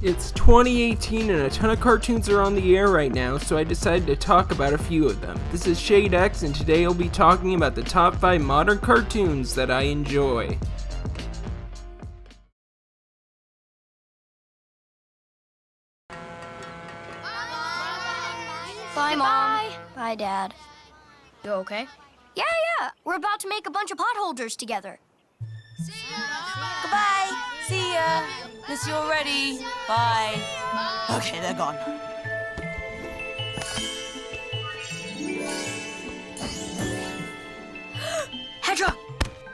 It's 2018 and a ton of cartoons are on the air right now, so I decided to talk about a few of them. This is Shade X, and today I'll be talking about the top 5 modern cartoons that I enjoy. Bye, Mom. Bye, Dad. You okay? Yeah. We're about to make a bunch of potholders together. See ya. Goodbye. See ya. Miss you already. Bye. Okay, they're gone. Hedra!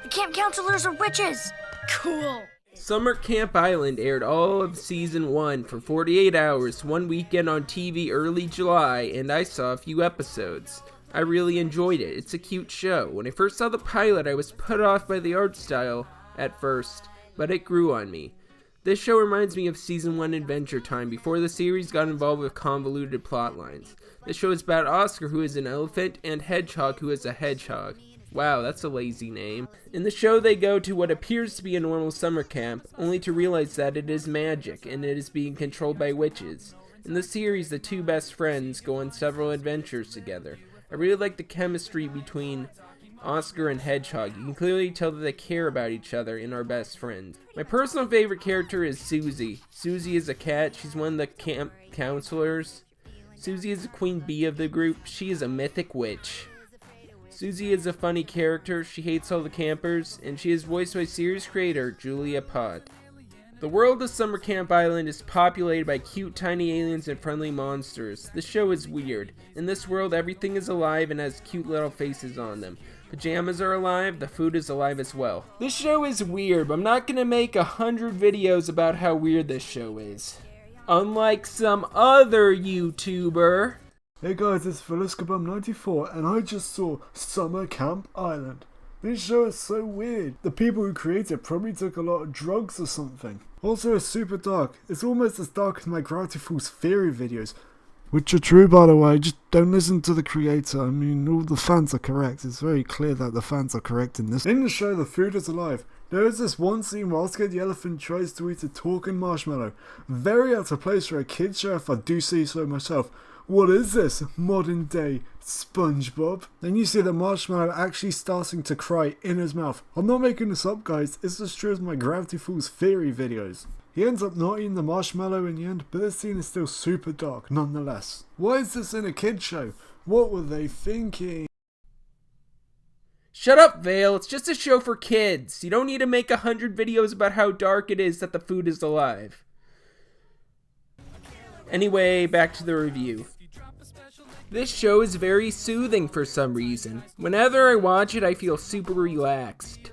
The camp counselors are witches! Cool. Summer Camp Island aired all of Season 1 for 48 hours, one weekend on TV early July, and I saw a few episodes. I really enjoyed it. It's a cute show. When I first saw the pilot, I was put off by the art style at first, but it grew on me. This show reminds me of Season 1 Adventure Time before the series got involved with convoluted plot lines. This show is about Oscar, who is an elephant, and Hedgehog, who is a hedgehog. Wow, that's a lazy name. In the show, they go to what appears to be a normal summer camp, only to realize that it is magic, and it is being controlled by witches. In the series, the two best friends go on several adventures together. I really like the chemistry between Oscar and Hedgehog. You can clearly tell that they care about each other and are best friends. My personal favorite character is Susie. Susie is a cat. She's one of the camp counselors. Susie is the queen bee of the group. She is a mythic witch. Susie is a funny character. She hates all the campers, and she is voiced by series creator Julia Pott. The world of Summer Camp Island is populated by cute tiny aliens and friendly monsters. This show is weird. In this world, everything is alive and has cute little faces on them. Pajamas are alive, the food is alive as well. This show is weird, but I'm not gonna make 100 videos about how weird this show is. Unlike some other YouTuber. Hey guys, it's PhilipsKebab94 and I just saw Summer Camp Island. This show is so weird. The people who created it probably took a lot of drugs or something. Also, it's super dark. It's almost as dark as my Gravity Falls theory videos. Which are true, by the way. Just don't listen to the creator. I mean, all the fans are correct. It's very clear that the fans are correct in this. In the show, the food is alive. There is this one scene where Oscar the elephant tries to eat a talking marshmallow. Very out of place for a kid's show, if I do say so myself. What is this? Modern day SpongeBob? Then you see the marshmallow actually starting to cry in his mouth. I'm not making this up, guys. It's as true as my Gravity Falls theory videos. He ends up not eating the marshmallow in the end, but this scene is still super dark nonetheless. Why is this in a kid's show? What were they thinking? Shut up, Vale. It's just a show for kids. You don't need to make 100 videos about how dark it is that the food is alive. Anyway, back to the review. This show is very soothing for some reason. Whenever I watch it, I feel super relaxed.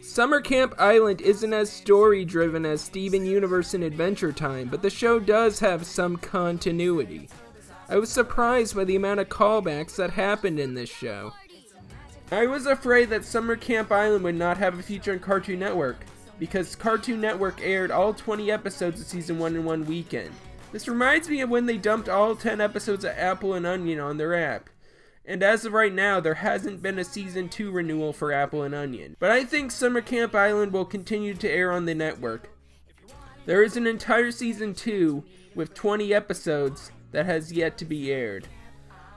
Summer Camp Island isn't as story-driven as Steven Universe and Adventure Time, but the show does have some continuity. I was surprised by the amount of callbacks that happened in this show. I was afraid that Summer Camp Island would not have a future on Cartoon Network, because Cartoon Network aired all 20 episodes of Season 1 in one weekend. This reminds me of when they dumped all 10 episodes of Apple and Onion on their app. And as of right now, there hasn't been a Season 2 renewal for Apple and Onion. But I think Summer Camp Island will continue to air on the network. There is an entire Season 2 with 20 episodes that has yet to be aired.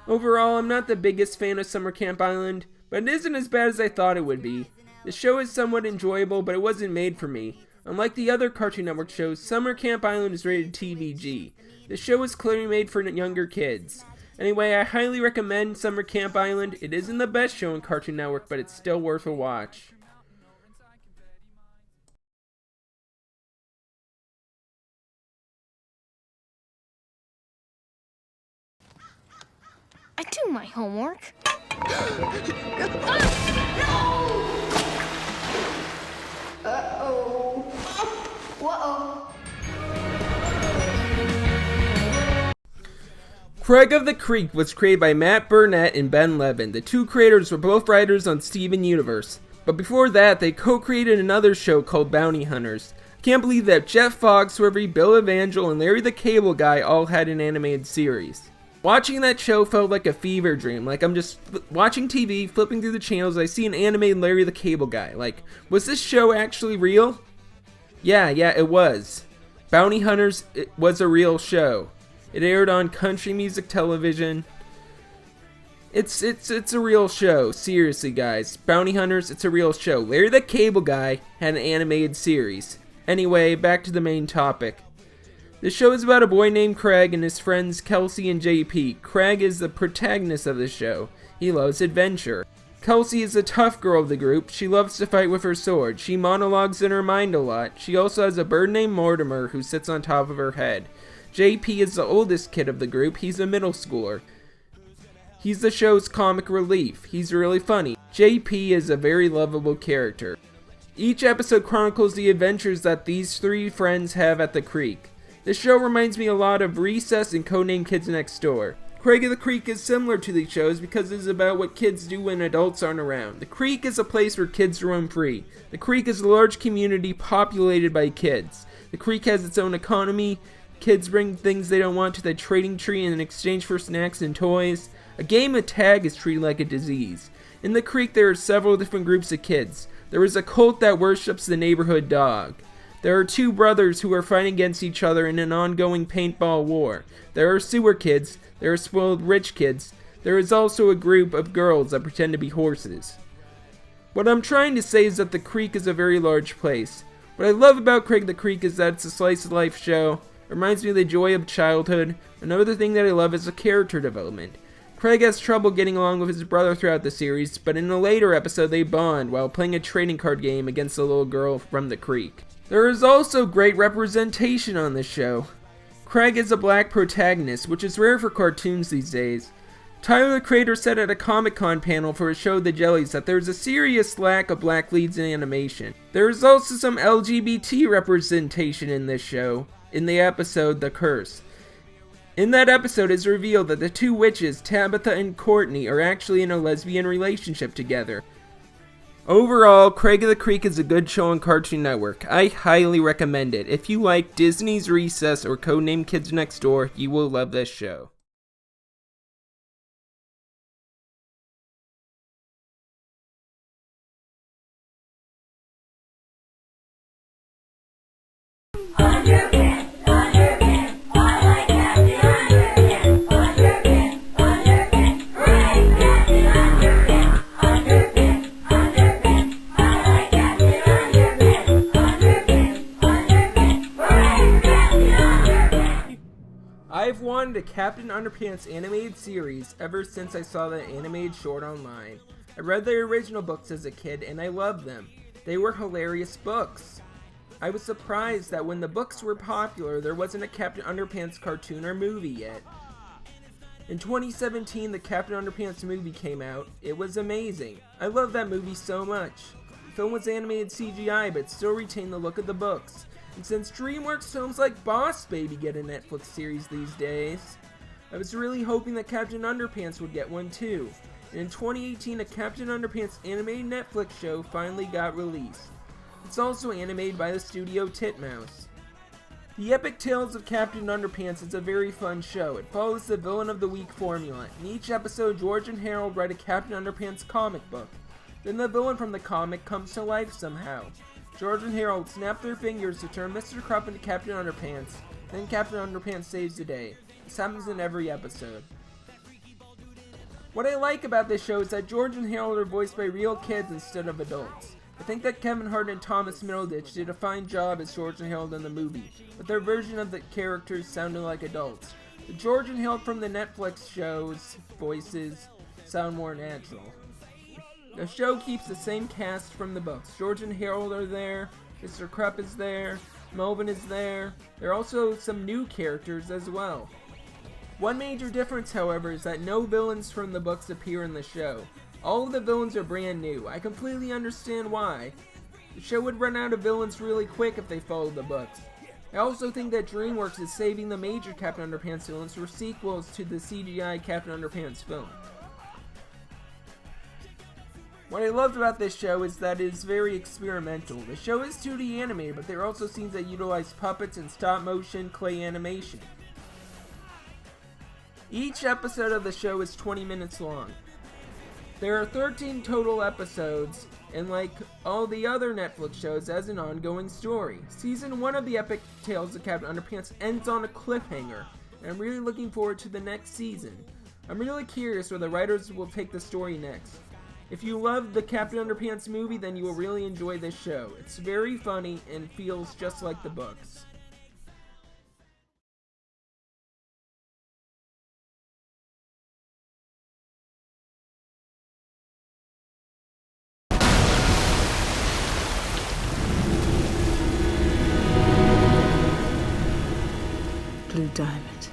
Overall, I'm not the biggest fan of Summer Camp Island, but it isn't as bad as I thought it would be. The show is somewhat enjoyable, but it wasn't made for me. Unlike the other Cartoon Network shows, Summer Camp Island is rated TVG. The show is clearly made for younger kids. Anyway, I highly recommend Summer Camp Island. It isn't the best show on Cartoon Network, but it's still worth a watch. I do my homework. Craig of the Creek was created by Matt Burnett and Ben Levin. The two creators were both writers on Steven Universe. But before that, they co-created another show called Bounty Hunters. I can't believe that Jeff Foxworthy, Bill Evangel, and Larry the Cable Guy all had an animated series. Watching that show felt like a fever dream. Like I'm just watching TV, flipping through the channels, I see an animated Larry the Cable Guy. Like, was this show actually real? Yeah, it was. Bounty Hunters was a real show. It aired on country music television. It's a real show. Seriously, guys. Bounty Hunters, it's a real show. Larry the Cable Guy had an animated series. Anyway, back to the main topic. The show is about a boy named Craig and his friends Kelsey and JP. Craig is the protagonist of the show. He loves adventure. Kelsey is a tough girl of the group. She loves to fight with her sword. She monologues in her mind a lot. She also has a bird named Mortimer who sits on top of her head. JP is the oldest kid of the group. He's a middle schooler. He's the show's comic relief. He's really funny. JP is a very lovable character. Each episode chronicles the adventures that these three friends have at the creek. The show reminds me a lot of Recess and Codename Kids Next Door. Craig of the Creek is similar to these shows because it is about what kids do when adults aren't around. The Creek is a place where kids roam free. The Creek is a large community populated by kids. The Creek has its own economy. Kids bring things they don't want to the trading tree in exchange for snacks and toys. A game of tag is treated like a disease. In the Creek there are several different groups of kids. There is a cult that worships the neighborhood dog. There are two brothers who are fighting against each other in an ongoing paintball war. There are sewer kids. There are spoiled rich kids. There is also a group of girls that pretend to be horses. What I'm trying to say is that the Creek is a very large place. What I love about Craig the Creek is that it's a slice of life show. It reminds me of the joy of childhood. Another thing that I love is the character development. Craig has trouble getting along with his brother throughout the series, but in a later episode they bond while playing a trading card game against the little girl from the Creek. There is also great representation on this show. Craig is a black protagonist, which is rare for cartoons these days. Tyler the Creator said at a Comic-Con panel for his show The Jellies that there is a serious lack of black leads in animation. There is also some LGBT representation in this show, in the episode The Curse. In that episode, it's revealed that the two witches, Tabitha and Courtney, are actually in a lesbian relationship together. Overall, Craig of the Creek is a good show on Cartoon Network. I highly recommend it. If you like Disney's Recess or Codename Kids Next Door, you will love this show. I've wanted a Captain Underpants animated series ever since I saw the animated short online. I read the original books as a kid and I loved them. They were hilarious books. I was surprised that when the books were popular, there wasn't a Captain Underpants cartoon or movie yet. In 2017, the Captain Underpants movie came out. It was amazing. I love that movie so much. The film was animated CGI, but still retained the look of the books. And since DreamWorks films like Boss Baby get a Netflix series these days, I was really hoping that Captain Underpants would get one too. And in 2018, a Captain Underpants animated Netflix show finally got released. It's also animated by the studio Titmouse. The Epic Tales of Captain Underpants is a very fun show. It follows the Villain of the Week formula. In each episode, George and Harold write a Captain Underpants comic book. Then the villain from the comic comes to life somehow. George and Harold snap their fingers to turn Mr. Krupp into Captain Underpants. Then Captain Underpants saves the day. This happens in every episode. What I like about this show is that George and Harold are voiced by real kids instead of adults. I think that Kevin Hart and Thomas Middleditch did a fine job as George and Harold in the movie, but their version of the characters sounded like adults. The George and Harold from the Netflix show's voices sound more natural. The show keeps the same cast from the books. George and Harold are there, Mr. Krupp is there, Melvin is there. There are also some new characters as well. One major difference, however, is that no villains from the books appear in the show. All of the villains are brand new. I completely understand why. The show would run out of villains really quick if they followed the books. I also think that DreamWorks is saving the major Captain Underpants villains for sequels to the CGI Captain Underpants film. What I loved about this show is that it is very experimental. The show is 2D animated, but there are also scenes that utilize puppets and stop-motion clay animation. Each episode of the show is 20 minutes long. There are 13 total episodes, and like all the other Netflix shows, has an ongoing story. Season 1 of the epic tales of Captain Underpants ends on a cliffhanger, and I'm really looking forward to the next season. I'm really curious where the writers will take the story next. If you love the Captain Underpants movie, then you will really enjoy this show. It's very funny and feels just like the books. Blue diamond.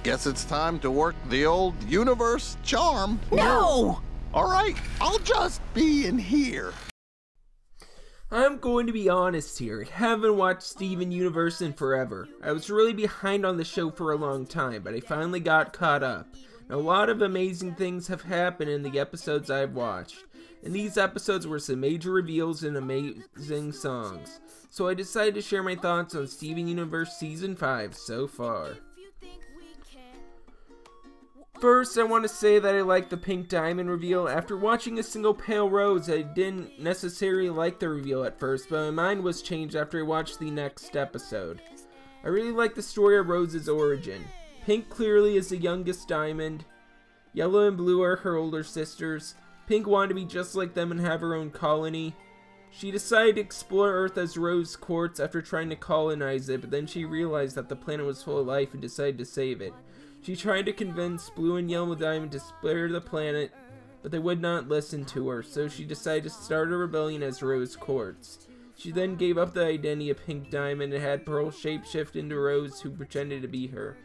Guess it's time to work the old universe charm. No! All right, I'll just be in here. I'm going to be honest here, I haven't watched Steven Universe in forever. I was really behind on the show for a long time, but I finally got caught up. And a lot of amazing things have happened in the episodes I've watched. In these episodes were some major reveals and amazing songs. So I decided to share my thoughts on Steven Universe Season 5 so far. First, I want to say that I like the pink diamond reveal. After watching a single pale rose, I didn't necessarily like the reveal at first, but my mind was changed after I watched the next episode. I really like the story of Rose's origin. Pink clearly is the youngest diamond. Yellow and blue are her older sisters. Pink wanted to be just like them and have her own colony. She decided to explore Earth as Rose Quartz after trying to colonize it, but then she realized that the planet was full of life and decided to save it. She tried to convince Blue and Yellow Diamond to spare the planet, but they would not listen to her, so she decided to start a rebellion as Rose Quartz. She then gave up the identity of Pink Diamond and had Pearl shapeshift into Rose, who pretended to be her.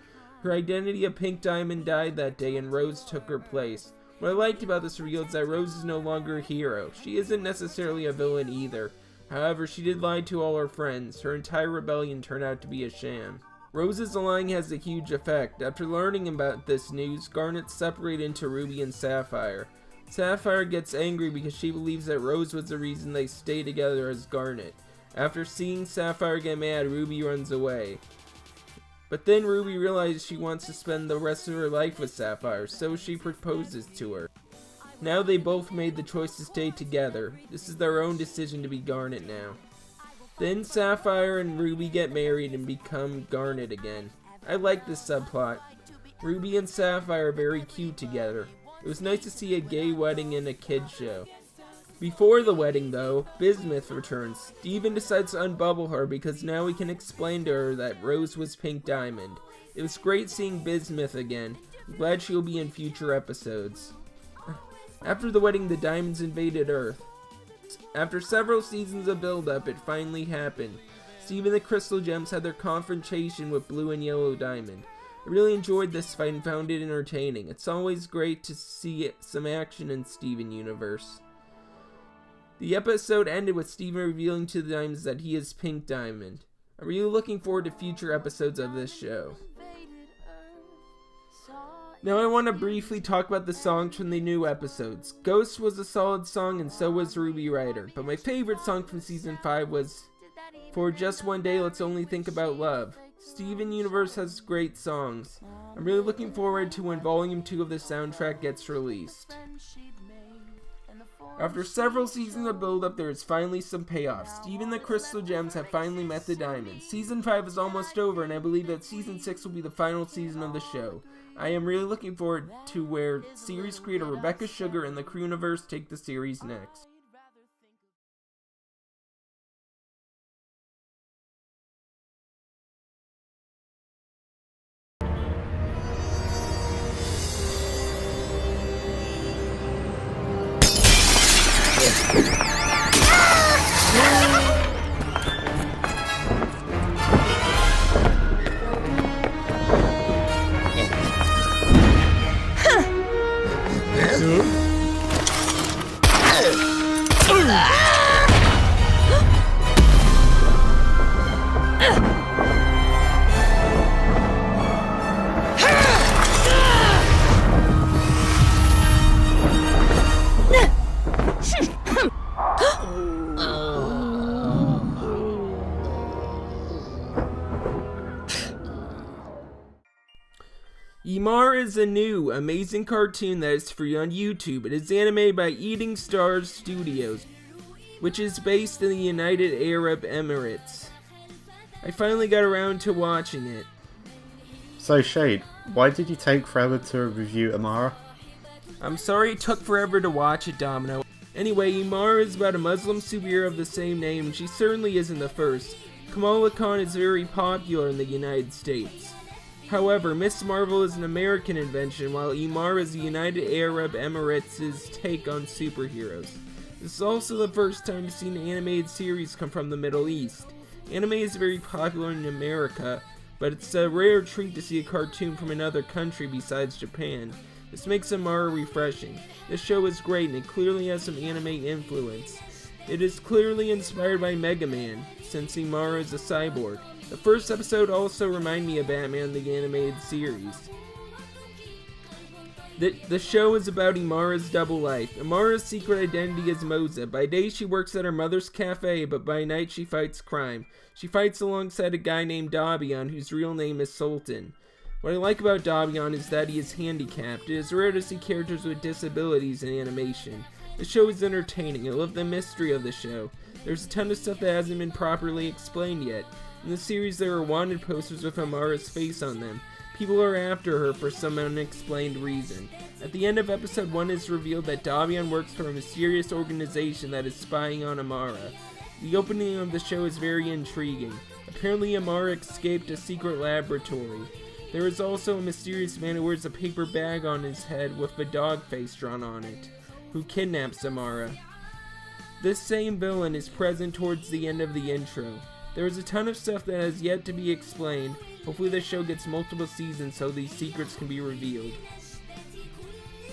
Her identity of Pink Diamond died that day, and Rose took her place. What I liked about this reveal is that Rose is no longer a hero. She isn't necessarily a villain either. However, she did lie to all her friends. Her entire rebellion turned out to be a sham. Rose's lying has a huge effect. After learning about this news, Garnet separated into Ruby and Sapphire. Sapphire gets angry because she believes that Rose was the reason they stay together as Garnet. After seeing Sapphire get mad, Ruby runs away. But then Ruby realizes she wants to spend the rest of her life with Sapphire, so she proposes to her. Now they both made the choice to stay together. This is their own decision to be Garnet now. Then Sapphire and Ruby get married and become Garnet again. I like this subplot. Ruby and Sapphire are very cute together. It was nice to see a gay wedding in a kid's show. Before the wedding though, Bismuth returns. Steven decides to unbubble her because now he can explain to her that Rose was Pink Diamond. It was great seeing Bismuth again. I'm glad she'll be in future episodes. After the wedding, the diamonds invaded Earth. After several seasons of build-up, it finally happened. Steve and the Crystal Gems had their confrontation with Blue and Yellow Diamond. I really enjoyed this fight and found it entertaining. It's always great to see some action in Steven Universe. The episode ended with Steven revealing to the Diamonds that he is Pink Diamond. I'm really looking forward to future episodes of this show. Now I want to briefly talk about the songs from the new episodes. Ghost was a solid song and so was Ruby Rider, but my favorite song from Season 5 was For Just One Day Let's Only Think About Love. Steven Universe has great songs. I'm really looking forward to when Volume 2 of the soundtrack gets released. After several seasons of build-up, there is finally some payoff. Steve and the Crystal Gems have finally met the Diamonds. Season 5 is almost over, and I believe that Season 6 will be the final season of the show. I am really looking forward to where series creator Rebecca Sugar and the Crewniverse take the series next. Emaar is a new, amazing cartoon that is free on YouTube. It is animated by Eating Stars Studios. which is based in the United Arab Emirates. I finally got around to watching it. So Shade, why did you take forever to review Emaar? I'm sorry it took forever to watch it, Domino. Anyway, Emaar is about a Muslim superhero of the same name, and she certainly isn't the first. Kamala Khan is very popular in the United States. However, Miss Marvel is an American invention, while Emaar is the United Arab Emirates' take on superheroes. This is also the first time to see an animated series come from the Middle East. Anime is very popular in America, but it's a rare treat to see a cartoon from another country besides Japan. This makes Emaar refreshing. This show is great and it clearly has some anime influence. It is clearly inspired by Mega Man, since Emaar is a cyborg. The first episode also reminded me of Batman the Animated Series. The show is about Emaar's double life. Emaar's secret identity is Moza. By day she works at her mother's cafe, but by night she fights crime. She fights alongside a guy named Dabian, whose real name is Sultan. What I like about Dabian is that he is handicapped. It is rare to see characters with disabilities in animation. The show is entertaining. I love the mystery of the show. There's a ton of stuff that hasn't been properly explained yet. In the series there are wanted posters with Emaar's face on them. People are after her for some unexplained reason. At the end of episode 1 it's revealed that Dabian works for a mysterious organization that is spying on Emaar. The opening of the show is very intriguing. Apparently Emaar escaped a secret laboratory. There is also a mysterious man who wears a paper bag on his head with a dog face drawn on it, who kidnaps Emaar. This same villain is present towards the end of the intro. There is a ton of stuff that has yet to be explained. Hopefully the show gets multiple seasons so these secrets can be revealed.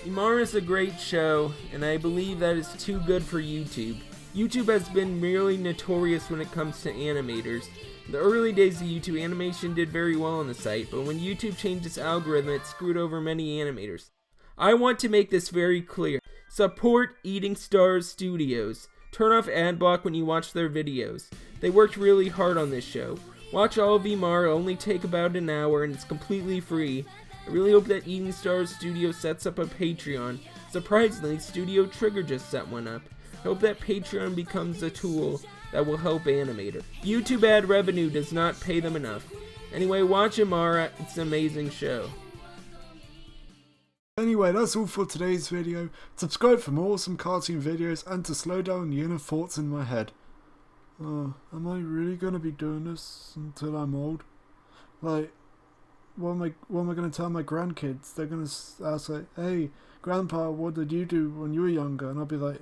Emaar is a great show, and I believe that is too good for YouTube. YouTube has been merely notorious when it comes to animators. In the early days of YouTube, animation did very well on the site, but when YouTube changed its algorithm, it screwed over many animators. I want to make this very clear. Support Eating Stars Studios. Turn off ad block when you watch their videos. They worked really hard on this show. Watch all of Emaar, it'll only take about an hour and it's completely free. I really hope that Eating Stars Studio sets up a Patreon. Surprisingly, Studio Trigger just set one up. I hope that Patreon becomes a tool that will help animators. YouTube ad revenue does not pay them enough. Anyway, watch Emaar, it's an amazing show. Anyway, that's all for today's video. Subscribe for more awesome cartoon videos and to slow down the inner thoughts in my head. Am I really going to be doing this until I'm old? Like, what am I going to tell my grandkids? They're going to ask like, hey, Grandpa, what did you do when you were younger? And I'll be like,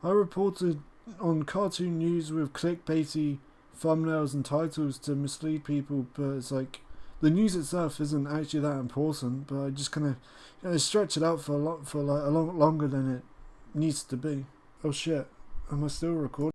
I reported on cartoon news with clickbaity thumbnails and titles to mislead people, but it's like, the news itself isn't actually that important, but I just kind of stretch it out for a lot longer than it needs to be. Oh shit, am I still recording?